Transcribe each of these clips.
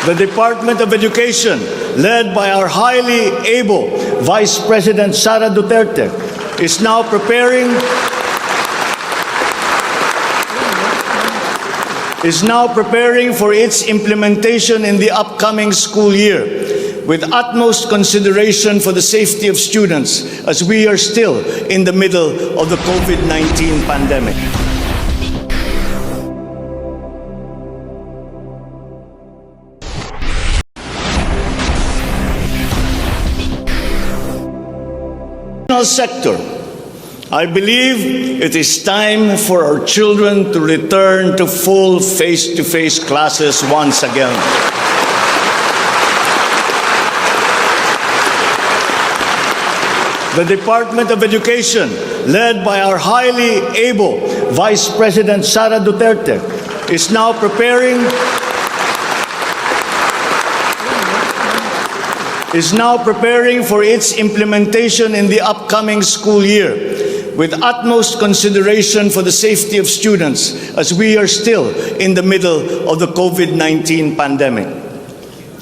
The Department of Education, led by our highly able Vice President Sara Duterte, is now preparing for its implementation in the upcoming school year, with utmost consideration for the safety of students as we are still in the middle of the COVID-19 pandemic. Sector, I believe it is time for our children to return to full face-to-face classes once again. The Department of Education, led by our highly able Vice President Sara Duterte, is now preparing for its implementation in the upcoming school year, with utmost consideration for the safety of students as we are still in the middle of the COVID-19 pandemic.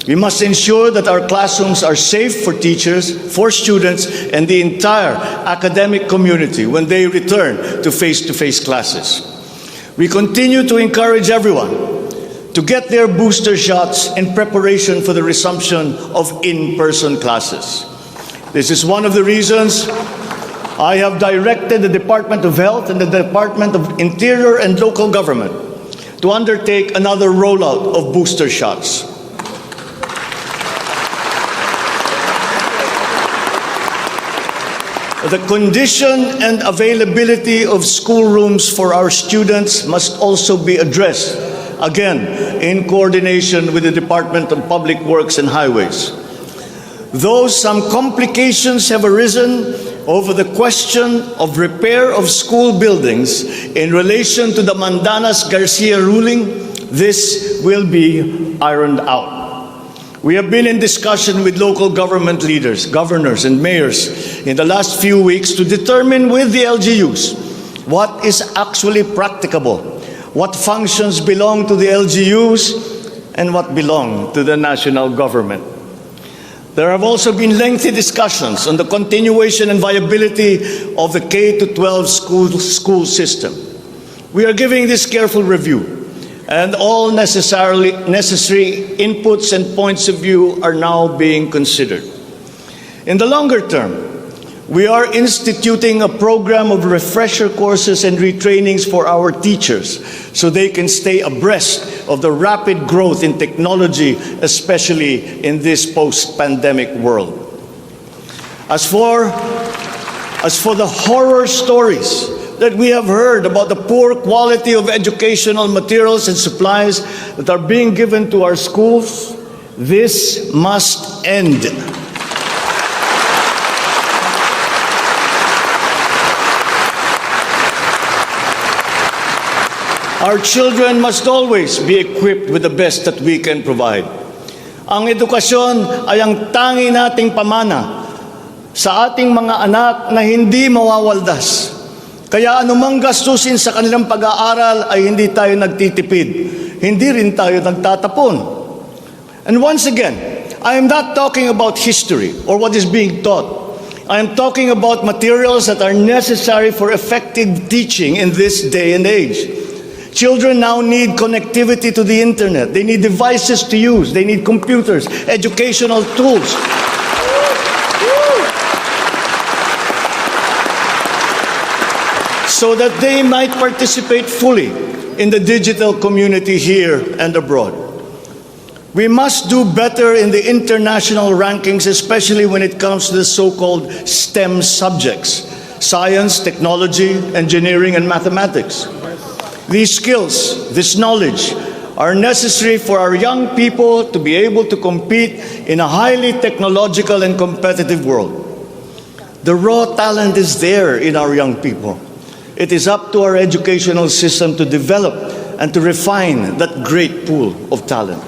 We must ensure that our classrooms are safe for teachers, for students, and the entire academic community when they return to face-to-face classes. We continue to encourage everyone to get their booster shots in preparation for the resumption of in-person classes. This is one of the reasons I have directed the Department of Health and the Department of Interior and Local Government to undertake another rollout of booster shots. The condition and availability of schoolrooms for our students must also be addressed, again, in coordination with the Department of Public Works and Highways. Though some complications have arisen over the question of repair of school buildings in relation to the Mandanas-Garcia ruling, this will be ironed out. We have been in discussion with local government leaders, governors, and mayors in the last few weeks to determine with the LGUs what is actually practicable, what functions belong to the LGUs, and what belong to the national government. There have also been lengthy discussions on the continuation and viability of the K-12 school system. We are giving this careful review, and all necessary inputs and points of view are now being considered. In the longer term, we are instituting a program of refresher courses and retrainings for our teachers so they can stay abreast of the rapid growth in technology, especially in this post-pandemic world. As for the horror stories that we have heard about the poor quality of educational materials and supplies that are being given to our schools, this must end. Our children must always be equipped with the best that we can provide. Ang edukasyon ay ang tangi nating pamana sa ating mga anak na hindi mawawaldas. Kaya anumang gastusin sa kanilang pag-aaral ay hindi tayo nagtitipid. Hindi rin tayo nagtatapon. And once again, I am not talking about history or what is being taught. I am talking about materials that are necessary for effective teaching in this day and age. Children now need connectivity to the internet. They need devices to use. They need computers, educational tools. So that they might participate fully in the digital community here and abroad. We must do better in the international rankings, especially when it comes to the so-called STEM subjects: science, technology, engineering, and mathematics. These skills, this knowledge, are necessary for our young people to be able to compete in a highly technological and competitive world. The raw talent is there in our young people. It is up to our educational system to develop and to refine that great pool of talent.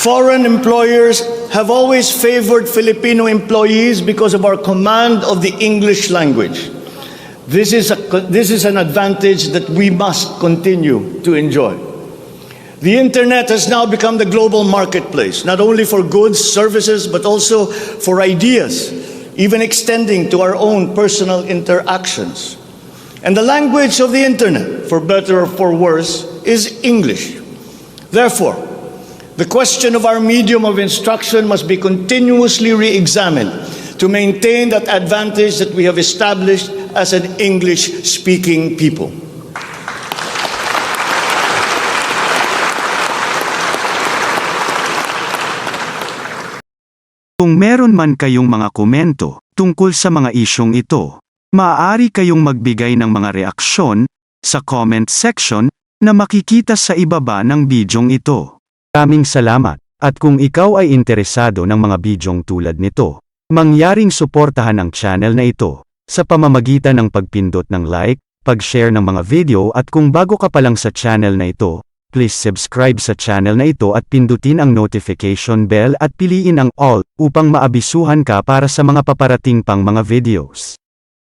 Foreign employers have always favored Filipino employees because of our command of the English language. This is an advantage that we must continue to enjoy. The internet has now become the global marketplace, not only for goods, services, but also for ideas, even extending to our own personal interactions. And the language of the internet, for better or for worse, is English. Therefore, the question of our medium of instruction must be continuously re-examined to maintain that advantage that we have established as an English-speaking people. Kung meron man kayong mga komento tungkol sa mga isyong ito, maaari kayong magbigay ng mga reaksyon sa comment section na makikita sa ibaba ng bidyong ito. Maraming salamat, at kung ikaw ay interesado ng mga bidyong tulad nito, mangyaring suportahan ang channel na ito sa pamamagitan ng pagpindot ng like, pag-share ng mga video, at kung bago ka pa lang sa channel na ito, please subscribe sa channel na ito at pindutin ang notification bell at piliin ang all upang maabisuhan ka para sa mga paparating pang mga videos.